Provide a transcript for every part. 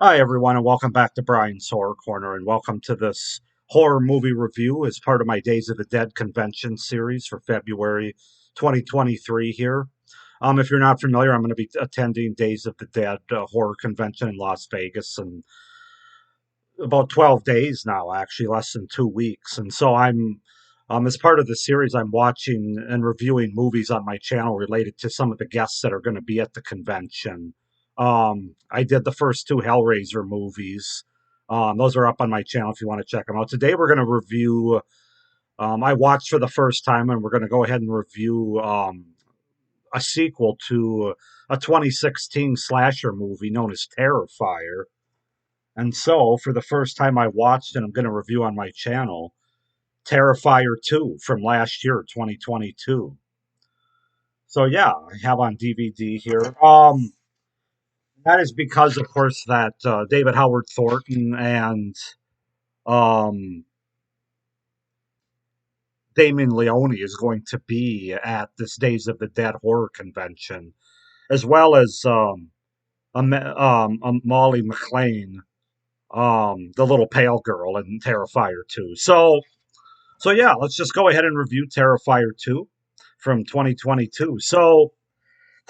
Hi, everyone, and welcome back to Brian's Horror Corner, and welcome to this horror movie review as part of my Days of the Dead convention series for February 2023 here. If you're not familiar, I'm going to be attending Days of the Dead horror convention in Las Vegas in about 12 days now, actually, less than 2 weeks. And so as part of the series, I'm watching and reviewing movies on my channel related to some of the guests that are going to be at the convention. I did the first two Hellraiser movies. Those are up on my channel if you want to check them out. Today, we're going to review, I watched for the first time, and we're going to go ahead and review a sequel to a 2016 slasher movie known as Terrifier. And so, for the first time, I watched and I'm going to review on my channel Terrifier 2 from last year, 2022. So, yeah, I have on DVD here. That is because, of course, that David Howard Thornton and um, Damien Leone is going to be at this Days of the Dead horror convention, as well as Molly McLean, the little pale girl in Terrifier 2. So yeah, let's just go ahead and review Terrifier 2 from 2022. So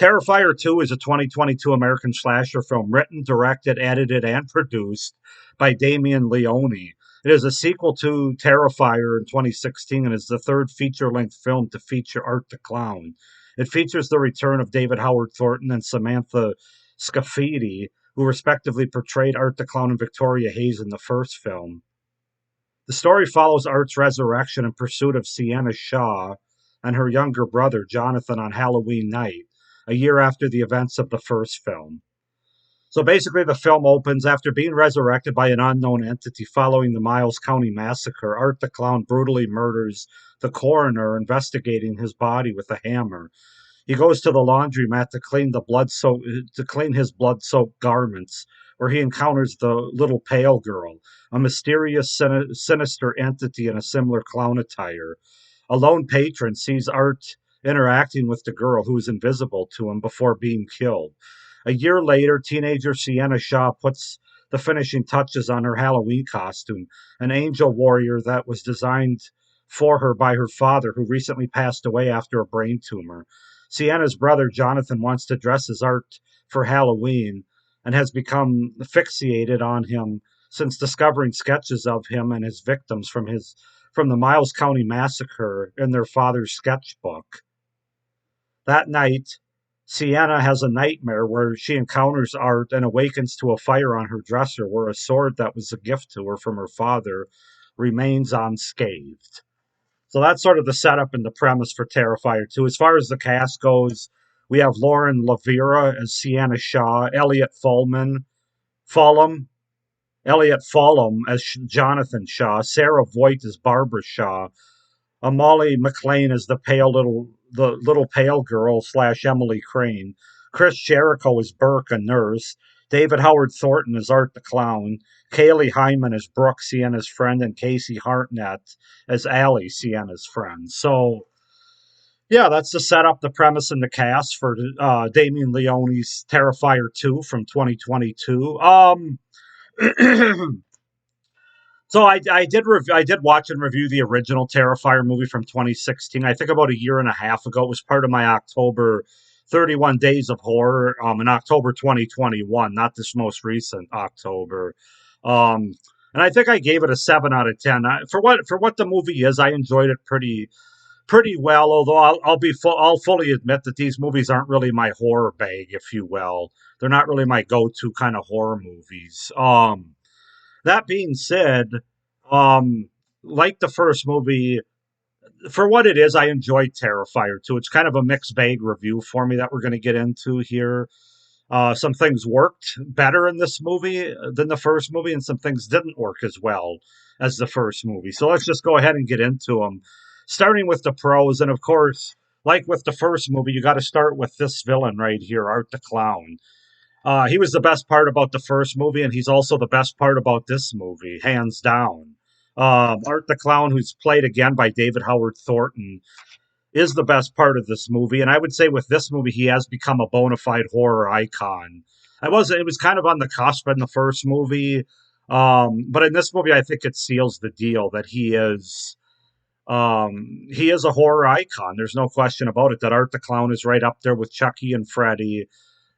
Terrifier 2 is a 2022 American slasher film written, directed, edited, and produced by Damien Leone. It is a sequel to Terrifier in 2016 and is the third feature-length film to feature Art the Clown. It features the return of David Howard Thornton and Samantha Scafidi, who respectively portrayed Art the Clown and Victoria Hayes in the first film. The story follows Art's resurrection and pursuit of Sienna Shaw and her younger brother Jonathan on Halloween night, a year after the events of the first film. So basically, the film opens after being resurrected by an unknown entity following the Miles County massacre. Art the Clown brutally murders the coroner investigating his body with a hammer. He goes to the laundromat to clean his blood-soaked garments, where he encounters the little pale girl, a mysterious, sinister entity in a similar clown attire. A lone patron sees Art interacting with the girl, who is invisible to him, before being killed. A year later, teenager Sienna Shaw puts the finishing touches on her Halloween costume, an angel warrior that was designed for her by her father, who recently passed away after a brain tumor. Sienna's brother Jonathan wants to dress as Art for Halloween and has become fixated on him since discovering sketches of him and his victims from the Miles County massacre in their father's sketchbook. That night, Sienna has a nightmare where she encounters Art and awakens to a fire on her dresser where a sword that was a gift to her from her father remains unscathed. So that's sort of the setup and the premise for Terrifier 2. As far as the cast goes, we have Lauren Lavera as Sienna Shaw, Fulham, Elliot Fulham as Jonathan Shaw, Sarah Voigt as Barbara Shaw, Molly McLean as the little pale girl slash Emily Crane, Chris Jericho as Burke, a nurse, David Howard Thornton as Art the Clown, Kaylee Hyman as Brooke, Sienna's friend, and Casey Hartnett as Allie, Sienna's friend. So yeah, that's the setup, the premise, and the cast for Damien Leone's Terrifier 2 from 2022. So I did watch and review the original Terrifier movie from 2016. I think about a year and a half ago. It was part of my October 31 Days of Horror in October 2021, not this most recent October. Um, and I think I gave it a 7 out of 10. For what the movie is, I enjoyed it pretty well. Although I'll fully admit that these movies aren't really my horror bag, if you will. They're not really my go-to kind of horror movies. That being said, um, like the first movie, for what it is, I enjoyed Terrifier too. It's kind of a mixed bag review for me that we're going to get into here. Some things worked better in this movie than the first movie, and some things didn't work as well as the first movie. So let's just go ahead and get into them. Starting with the pros, and of course, like with the first movie, you got to start with this villain right here, Art the Clown. He was the best part about the first movie, and he's also the best part about this movie, hands down. Art the Clown, who's played again by David Howard Thornton, is the best part of this movie. And I would say with this movie, he has become a bona fide horror icon. I was it was kind of on the cusp in the first movie. But in this movie, I think it seals the deal that he is a horror icon. There's no question about it. That Art the Clown is right up there with Chucky and Freddy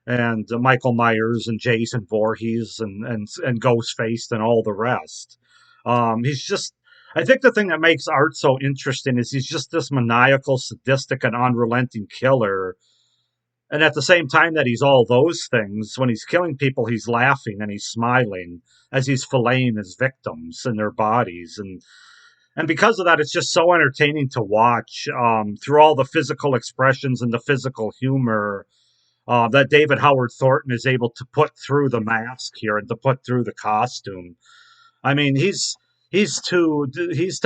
and Michael Myers and Jason Voorhees and Ghostface and all the rest. He's just. I think the thing that makes Art so interesting is he's just this maniacal, sadistic, and unrelenting killer. And at the same time that he's all those things, when he's killing people, he's laughing and he's smiling as he's filleting his victims and their bodies. And because of that, it's just so entertaining to watch through all the physical expressions and the physical humor that David Howard Thornton is able to put through the mask here and to put through the costume. I mean, he's to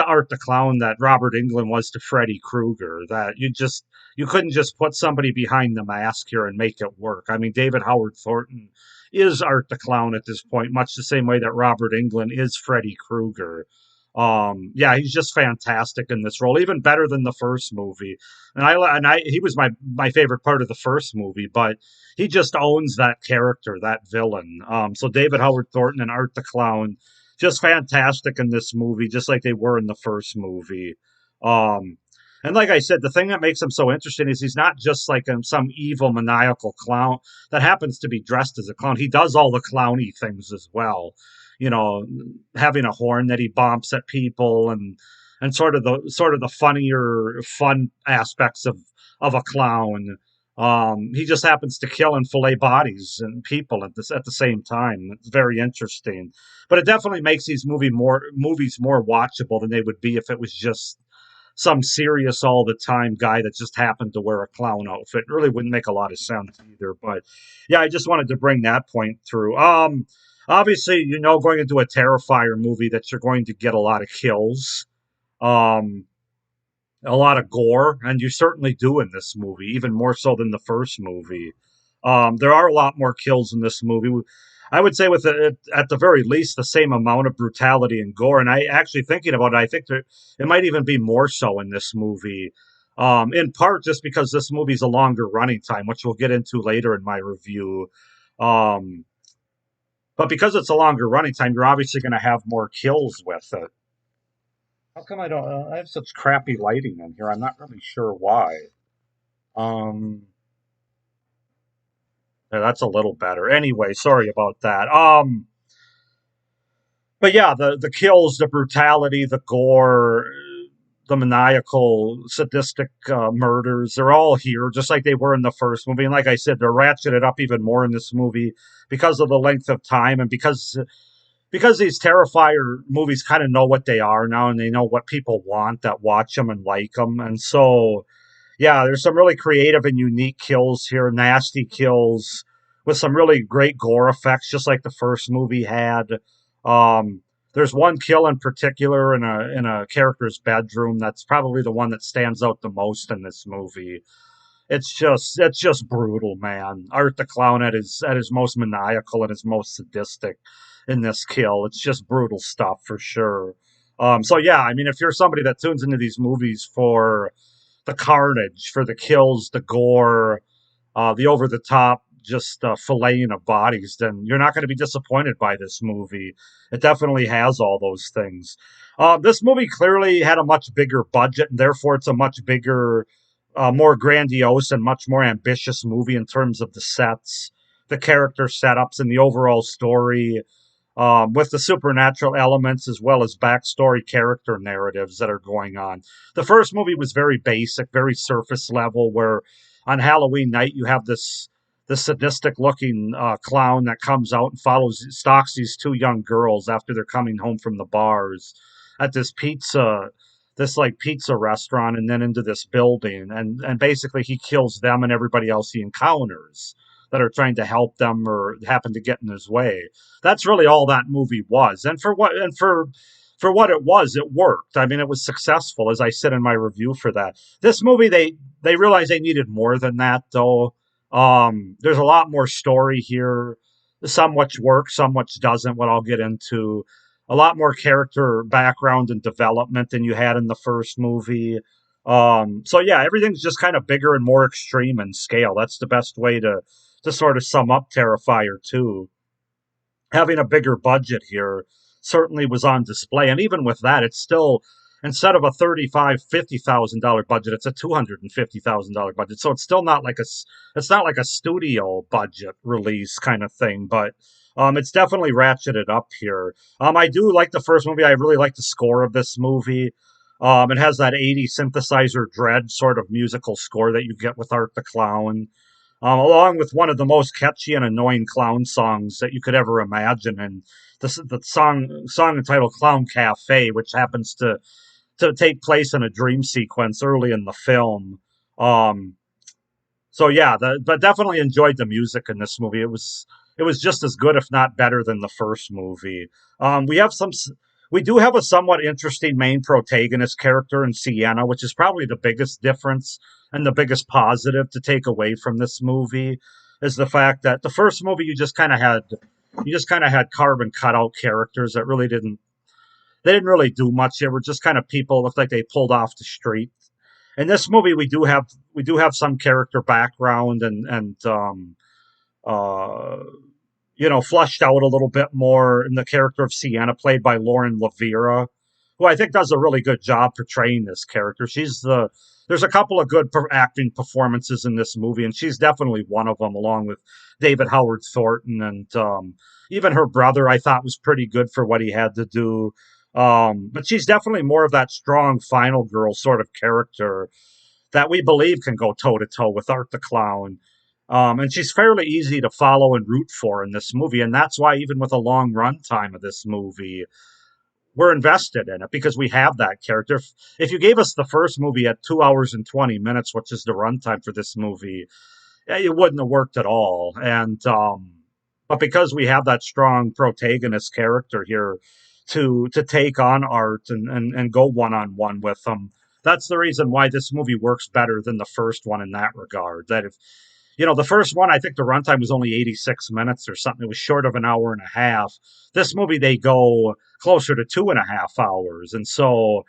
Art the Clown that Robert Englund was to Freddy Krueger. That you couldn't just put somebody behind the mask here and make it work. I mean, David Howard Thornton is Art the Clown at this point, much the same way that Robert Englund is Freddy Krueger. Yeah, he's just fantastic in this role, even better than the first movie. And he was my favorite part of the first movie, but he just owns that character, that villain. So David Howard Thornton and Art the Clown, just fantastic in this movie, just like they were in the first movie. Um, and like I said, the thing that makes him so interesting is he's not just like some evil maniacal clown that happens to be dressed as a clown. He does all the clowny things as well. You know, having a horn that he bumps at people and sort of the funnier fun aspects of a clown. He just happens to kill and fillet bodies and people at the same time. It's very interesting, but it definitely makes these movies more watchable than they would be if it was just some serious all the time guy that just happened to wear a clown outfit. It really wouldn't make a lot of sense either. But yeah, I just wanted to bring that point through. Obviously, going into a Terrifier movie that you're going to get a lot of kills. Um, a lot of gore, and you certainly do in this movie, even more so than the first movie. There are a lot more kills in this movie. I would say, at the very least, the same amount of brutality and gore. And I actually thinking about it, I think that it might even be more so in this movie. In part just because this movie's a longer running time, which we'll get into later in my review. Um, but because it's a longer running time, you're obviously going to have more kills with it. How come I don't? I have such crappy lighting in here. I'm not really sure why. Um, yeah, that's a little better. Anyway, sorry about that. But yeah, the kills, the brutality, the gore, the maniacal, sadistic murders—they're all here, just like they were in the first movie. And like I said, they're ratcheted up even more in this movie because of the length of time and because these Terrifier movies kind of know what they are now and they know what people want that watch them and like them. And so, yeah, there's some really creative and unique kills here, nasty kills with some really great gore effects, just like the first movie had. There's one kill in particular in a character's bedroom that's probably the one that stands out the most in this movie. It's just brutal, man. Art the Clown at his most maniacal and his most sadistic in this kill. It's just brutal stuff for sure. So yeah, I mean, if you're somebody that tunes into these movies for the carnage, for the kills, the gore, the over the top, just filleting of bodies, then you're not going to be disappointed by this movie. It definitely has all those things. This movie clearly had a much bigger budget, and therefore it's a much bigger, more grandiose, and much more ambitious movie in terms of the sets, the character setups, and the overall story, with the supernatural elements as well as backstory character narratives that are going on. The first movie was very basic, very surface level, where on Halloween night you have this sadistic looking clown that comes out and stalks these two young girls after they're coming home from the bars at this like pizza restaurant, and then into this building, and basically he kills them and everybody else he encounters that are trying to help them or happen to get in his way. That's really all that movie was. And for what it was, it worked. I mean, it was successful, as I said in my review for that. This movie, they realized they needed more than that, though. There's a lot more story here. Some which works, some which doesn't. What I'll get into. A lot more character background and development than you had in the first movie. So yeah, everything's just kind of bigger and more extreme in scale. That's the best way to to sort of sum up Terrifier 2, having a bigger budget here certainly was on display. And even with that, it's still, instead of a $50,000 budget, it's a $250,000 budget. So it's still not like it's not like a studio budget release kind of thing, but it's definitely ratcheted up here. I do like the first movie. I really like the score of this movie. It has that 80s synthesizer dread sort of musical score that you get with Art the Clown, along with one of the most catchy and annoying clown songs that you could ever imagine. And the song entitled "Clown Cafe," which happens to take place in a dream sequence early in the film. Um, so yeah, but definitely enjoyed the music in this movie. It was just as good, if not better, than the first movie. We have we do have a somewhat interesting main protagonist character in Sienna, which is probably the biggest difference and the biggest positive to take away from this movie is the fact that the first movie you just kind of had carbon cutout characters that really didn't really do much. They were just kind of people looked like they pulled off the street. In this movie, we do have some character background and flushed out a little bit more in the character of Sienna, played by Lauren Lavera, who I think does a really good job portraying this character. There's a couple of good acting performances in this movie, and she's definitely one of them, along with David Howard Thornton, and even her brother. I thought was pretty good for what he had to do. But she's definitely more of that strong final girl sort of character that we believe can go toe to toe with Art the Clown. And she's fairly easy to follow and root for in this movie. And that's why, even with a long run time of this movie, we're invested in it because we have that character. If you gave us the first movie at 2 hours and 20 minutes, which is the runtime for this movie, it wouldn't have worked at all. But because we have that strong protagonist character here to take on Art and go one on one with them, that's the reason why this movie works better than the first one in that regard. That if the first one, I think the runtime was only 86 minutes or something. It was short of an hour and a half. This movie, they go closer to 2.5 hours. And so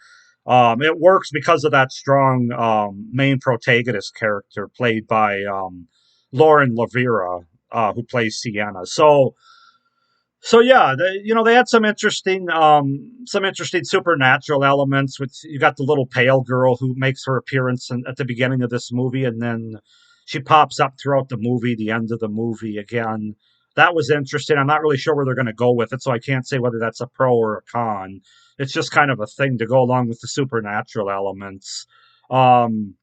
it works because of that strong main protagonist character played by Lauren Lavera, who plays Sienna. So yeah, they had some interesting supernatural elements. Which you got the little pale girl who makes her appearance at the beginning of this movie, and then she pops up throughout the movie, the end of the movie again. That was interesting. I'm not really sure where they're going to go with it, so I can't say whether that's a pro or a con. It's just kind of a thing to go along with the supernatural elements. Um,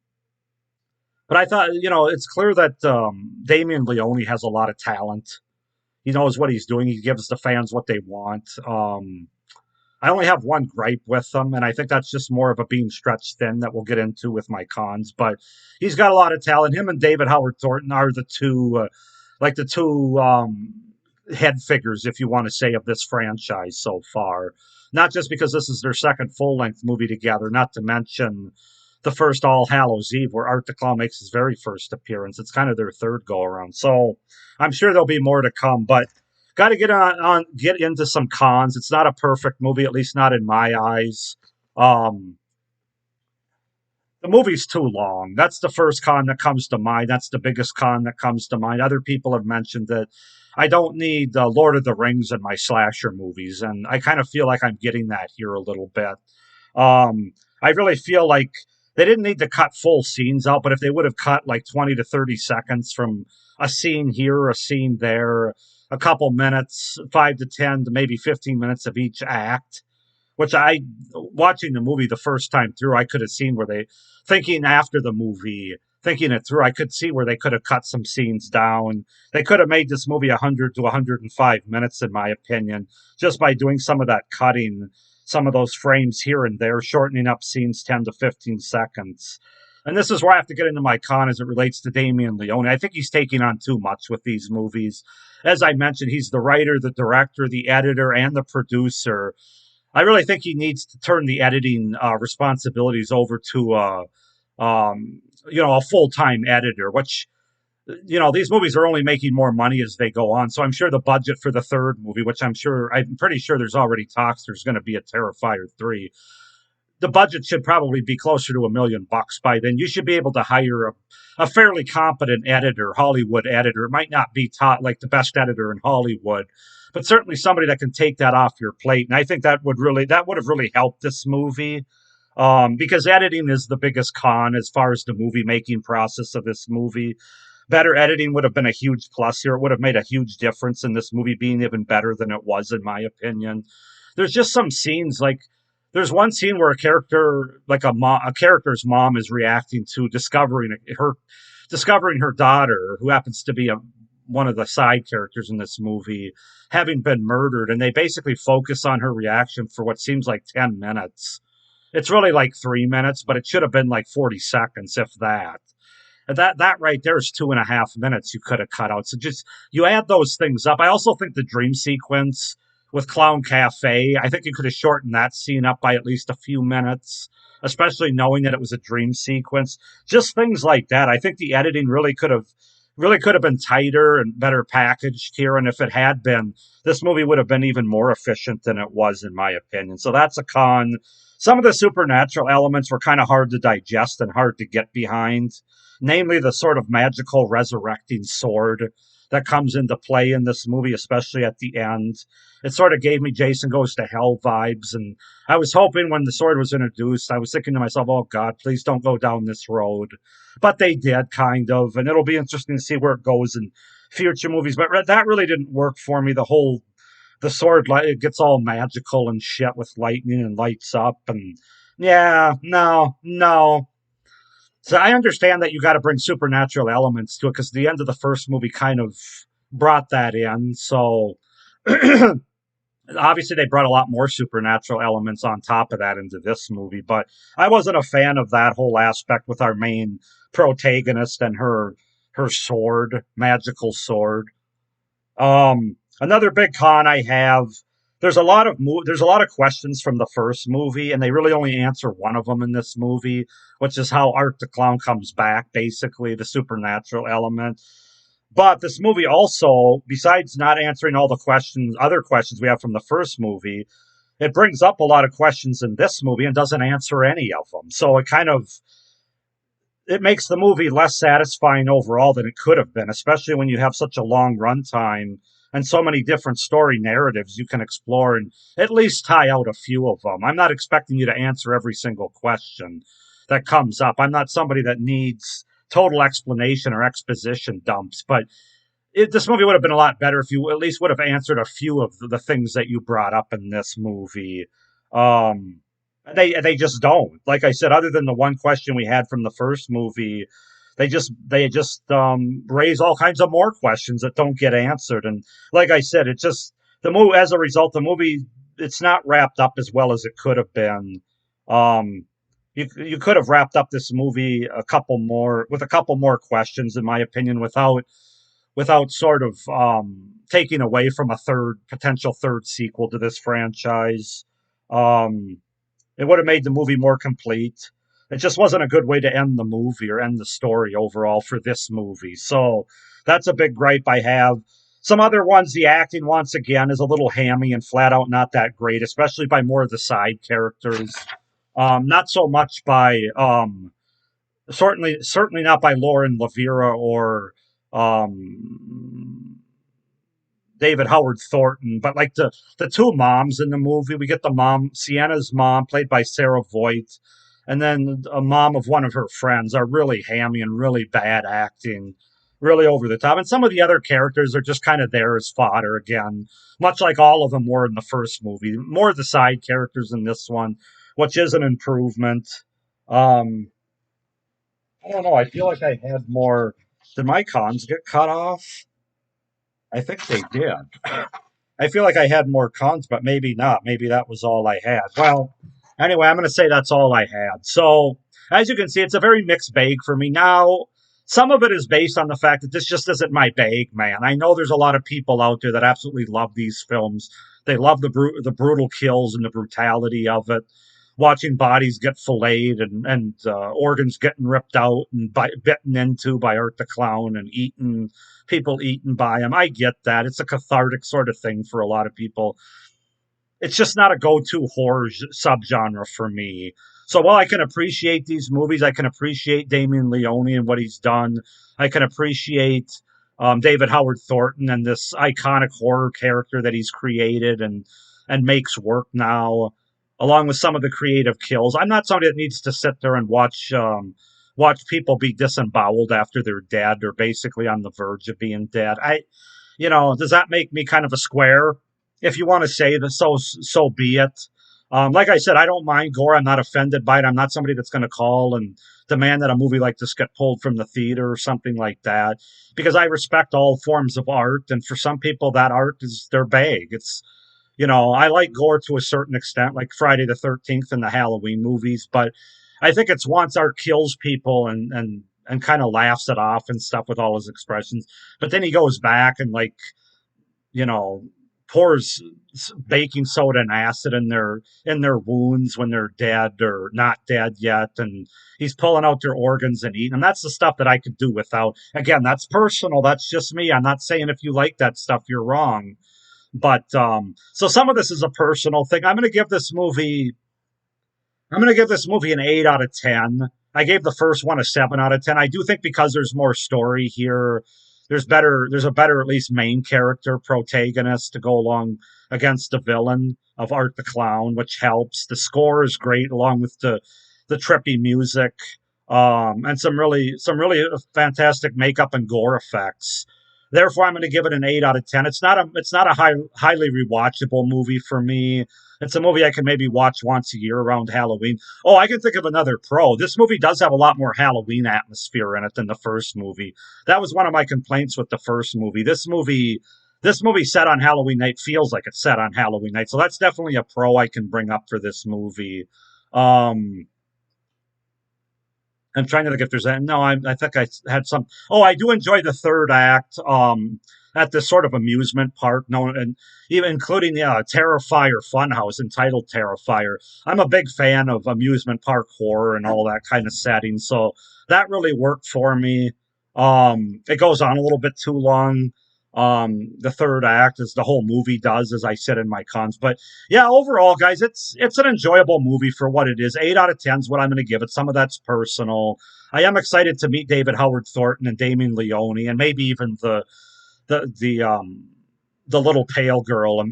but I thought, it's clear that Damien Leone has a lot of talent. He knows what he's doing. He gives the fans what they want. I only have one gripe with him, and I think that's just more of a being stretched thin that we'll get into with my cons. But he's got a lot of talent. Him and David Howard Thornton are the two head figures, if you want to say, of this franchise so far. Not just because this is their second full length movie together, not to mention the first All Hallows Eve, where Art the Clown makes his very first appearance. It's kind of their third go around. So I'm sure there'll be more to come, but got to get into some cons. It's not a perfect movie, at least not in my eyes. Um, the movie's too long. That's the first con that comes to mind. That's the biggest con that comes to mind. Other people have mentioned that I don't need Lord of the Rings in my slasher movies, and I kind of feel like I'm getting that here a little bit. I really feel like they didn't need to cut full scenes out, but if they would have cut like 20 to 30 seconds from a scene here, a scene there, a couple minutes, 5 to 10 to maybe 15 minutes of each act, which watching the movie the first time through, I could have seen where thinking after the movie, thinking it through, I could see where they could have cut some scenes down. They could have made this movie 100 to 105 minutes, in my opinion, just by doing some of that cutting, some of those frames here and there, shortening up scenes 10 to 15 seconds. And this is where I have to get into my con as it relates to Damien Leone. I think he's taking on too much with these movies. As I mentioned, he's the writer, the director, the editor, and the producer. I really think he needs to turn the editing responsibilities over to a full time editor. Which these movies are only making more money as they go on. So I'm sure the budget for the third movie, which I'm pretty sure there's already talks. There's going to be a Terrifier 3. the budget should probably be closer to $1 million by then. You should be able to hire a fairly competent editor, Hollywood editor. It might not be taught like the best editor in Hollywood, but certainly somebody that can take that off your plate. And I think that would have really helped this movie. Because editing is the biggest con as far as the movie making process of this movie. Better editing would have been a huge plus here. It would have made a huge difference in this movie being even better than it was, in my opinion. There's just some scenes like there's one scene where a character, like a character's mom, is reacting to discovering her daughter, who happens to be one of the side characters in this movie, having been murdered, and they basically focus on her reaction for what seems like 10 minutes. It's really like 3 minutes, but it should have been like 40 seconds, if that. And that right there is 2.5 minutes you could have cut out. So just you add those things up. I also think the dream sequence with Clown Cafe, I think you could have shortened that scene up by at least a few minutes, especially knowing that it was a dream sequence. Just things like that. I think the editing really could have been tighter and better packaged here. And if it had been, this movie would have been even more efficient than it was, in my opinion. So that's a con. Some of the supernatural elements were kind of hard to digest and hard to get behind, namely the sort of magical resurrecting sword that comes into play in this movie, especially at the end. It sort of gave me Jason Goes to Hell vibes. And I was hoping when the sword was introduced, I was thinking to myself, oh God, please don't go down this road. But they did, kind of. And it'll be interesting to see where it goes in future movies. But that really didn't work for me. The sword, it gets all magical and shit with lightning and lights up. And yeah, no, no. So I understand that you got to bring supernatural elements to it because the end of the first movie kind of brought that in. So obviously they brought a lot more supernatural elements on top of that into this movie. But I wasn't a fan of that whole aspect with our main protagonist and her sword, magical sword. Another big con I have. There's a lot of questions from the first movie, and they really only answer one of them in this movie, which is how Art the Clown comes back, basically the supernatural element. But this movie also, besides not answering all the other questions we have from the first movie, it brings up a lot of questions in this movie and doesn't answer any of them. So it makes the movie less satisfying overall than it could have been, especially when you have such a long runtime and so many different story narratives you can explore and at least tie out a few of them. I'm not expecting you to answer every single question that comes up. I'm not somebody that needs total explanation or exposition dumps, but this movie would have been a lot better if you at least would have answered a few of the things that you brought up in this movie. They just don't. Like I said, other than the one question we had from the first movie, they just raise all kinds of more questions that don't get answered. And like I said, it just the movie as a result, the movie it's not wrapped up as well as it could have been. You could have wrapped up this movie a couple more questions, in my opinion, without sort of taking away from a potential third sequel to this franchise. It would have made the movie more complete. It just wasn't a good way to end the movie or end the story overall for this movie. So that's a big gripe I have. Some other ones, the acting once again is a little hammy and flat out not that great, especially by more of the side characters. Not so much by certainly not by Lauren Lavera or David Howard Thornton, but like the two moms in the movie. We get the mom, Sienna's mom, played by Sarah Voigt, and then a mom of one of her friends are really hammy and really bad acting, really over the top. And some of the other characters are just kind of there as fodder again, much like all of them were in the first movie. More of the side characters in this one, which is an improvement. I don't know. I feel like I had more. Did my cons get cut off? I think they did. I feel like I had more cons, but maybe not. Maybe that was all I had. Well, anyway, I'm going to say that's all I had. So, as you can see, it's a very mixed bag for me. Now, some of it is based on the fact that this just isn't my bag, man. I know there's a lot of people out there that absolutely love these films. They love the brutal kills and the brutality of it. Watching bodies get filleted and organs getting ripped out and bitten into by Art the Clown and people eaten by him. I get that. It's a cathartic sort of thing for a lot of people. it's just not a go-to horror subgenre for me. So while I can appreciate these movies, I can appreciate Damien Leone and what he's done. I can appreciate David Howard Thornton and this iconic horror character that he's created and makes work now, along with some of the creative kills. I'm not somebody that needs to sit there and watch people be disemboweled after they're dead or basically on the verge of being dead. Does that make me kind of a square? If you want to say that, so be it. Like I said, I don't mind gore. I'm not offended by it. I'm not somebody that's going to call and demand that a movie like this get pulled from the theater or something like that, because I respect all forms of art, and for some people, that art is their bag. I like gore to a certain extent, like Friday the 13th and the Halloween movies, but I think it's once art kills people and kind of laughs it off and stuff with all his expressions, but then he goes back and like you know, pours baking soda and acid in their wounds when they're dead or not dead yet, and he's pulling out their organs and eating them. That's the stuff that I could do without. Again, that's personal. That's just me. I'm not saying if you like that stuff, you're wrong. But so some of this is a personal thing. I'm going to give this movie an 8 out of 10. I gave the first one a 7 out of 10. I do think because there's more story here, there's a better at least main character protagonist to go along against the villain of Art the Clown, which helps. The score is great along with the trippy music, and some really fantastic makeup and gore effects. Therefore, I'm going to give it an 8 out of 10. It's not a highly rewatchable movie for me. It's a movie I can maybe watch once a year around Halloween. Oh, I can think of another pro. This movie does have a lot more Halloween atmosphere in it than the first movie. That was one of my complaints with the first movie. This movie set on Halloween night feels like it's set on Halloween night. So that's definitely a pro I can bring up for this movie. Um, I'm trying to think if there's any. No, I think I had some. Oh, I do enjoy the third act. At this sort of amusement park, known and even including the Terrifier Funhouse entitled Terrifier. I'm a big fan of amusement park horror and all that kind of setting, so that really worked for me. It goes on a little bit too long. The third act, as the whole movie does, as I said in my cons. But yeah, overall, guys, it's an enjoyable movie for what it is. 8 out of 10 is what I'm going to give it. Some of that's personal. I am excited to meet David Howard Thornton and Damien Leone, and maybe even the the um the little pale girl.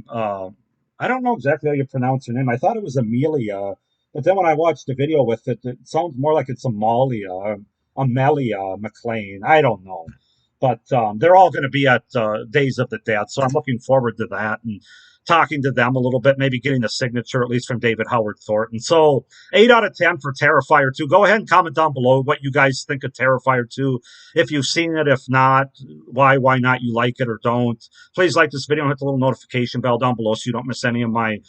I don't know exactly how you pronounce her name. I thought it was Amelia, but then when I watched the video with it, it sounds more like it's Amalia, Amelia McLean. I don't know, but they're all going to be at Days of the Dead, so I'm looking forward to that and talking to them a little bit, maybe getting a signature at least from David Howard Thornton. So 8 out of 10 for Terrifier 2. Go ahead and comment down below what you guys think of Terrifier 2. If you've seen it, if not, why not you like it or don't. Please like this video and hit the little notification bell down below so you don't miss any of my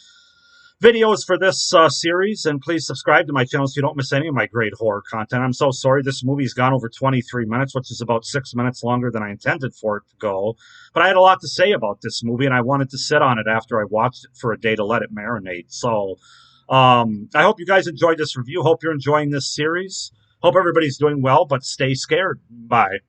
videos for this series, and please subscribe to my channel so you don't miss any of my great horror content. I'm so sorry this movie's gone over 23 minutes, which is about 6 minutes longer than I intended for it to go, but I had a lot to say about this movie and I wanted to sit on it after I watched it for a day to let it marinate. So I hope you guys enjoyed this review. Hope you're enjoying this series. Hope everybody's doing well, but stay scared. Bye.